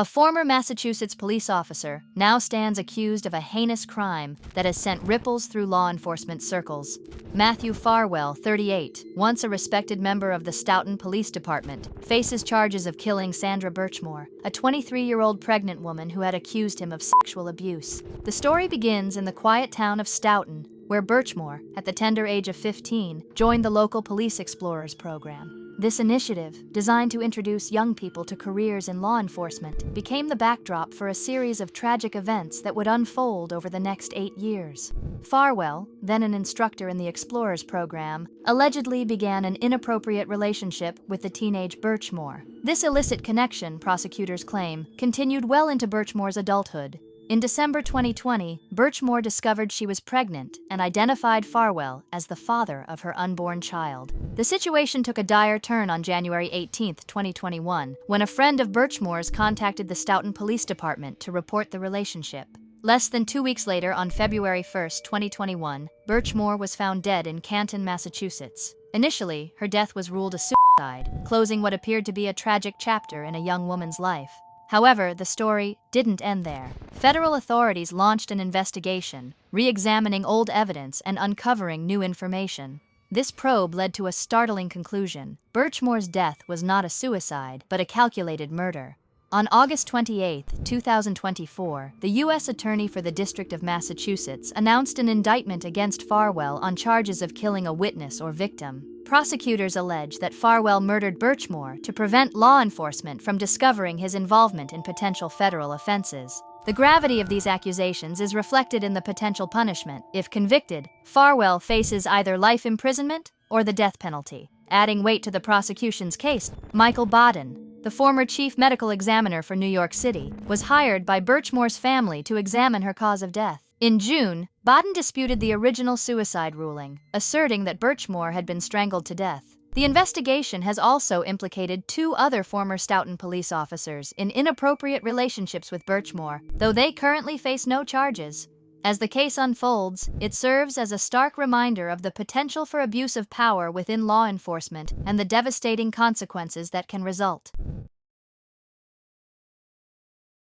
A former Massachusetts police officer now stands accused of a heinous crime that has sent ripples through law enforcement circles. Matthew Farwell, 38, once a respected member of the Stoughton Police Department, faces charges of killing Sandra Birchmore, a 23-year-old pregnant woman who had accused him of sexual abuse. The story begins in the quiet town of Stoughton, where Birchmore, at the tender age of 15, joined the local Police Explorers program. This initiative, designed to introduce young people to careers in law enforcement, became the backdrop for a series of tragic events that would unfold over the next 8 years. Farwell, then an instructor in the Explorers program, allegedly began an inappropriate relationship with the teenage Birchmore. This illicit connection, prosecutors claim, continued well into Birchmore's adulthood. In December 2020, Birchmore discovered she was pregnant and identified Farwell as the father of her unborn child. The situation took a dire turn on January 18, 2021, when a friend of Birchmore's contacted the Stoughton Police Department to report the relationship. Less than 2 weeks later, on February 1, 2021, Birchmore was found dead in Canton, Massachusetts. Initially, her death was ruled a suicide, closing what appeared to be a tragic chapter in a young woman's life. However, the story didn't end there. Federal authorities launched an investigation, re-examining old evidence and uncovering new information. This probe led to a startling conclusion. Birchmore's death was not a suicide, but a calculated murder. On August 28, 2024, the U.S. Attorney for the District of Massachusetts announced an indictment against Farwell on charges of killing a witness or victim. Prosecutors allege that Farwell murdered Birchmore to prevent law enforcement from discovering his involvement in potential federal offenses. The gravity of these accusations is reflected in the potential punishment. If convicted, Farwell faces either life imprisonment or the death penalty. Adding weight to the prosecution's case, Michael Baden, the former chief medical examiner for New York City, was hired by Birchmore's family to examine her cause of death. In June, Baden disputed the original suicide ruling, asserting that Birchmore had been strangled to death. The investigation has also implicated 2 other former Stoughton police officers in inappropriate relationships with Birchmore, though they currently face no charges. As the case unfolds, it serves as a stark reminder of the potential for abuse of power within law enforcement and the devastating consequences that can result.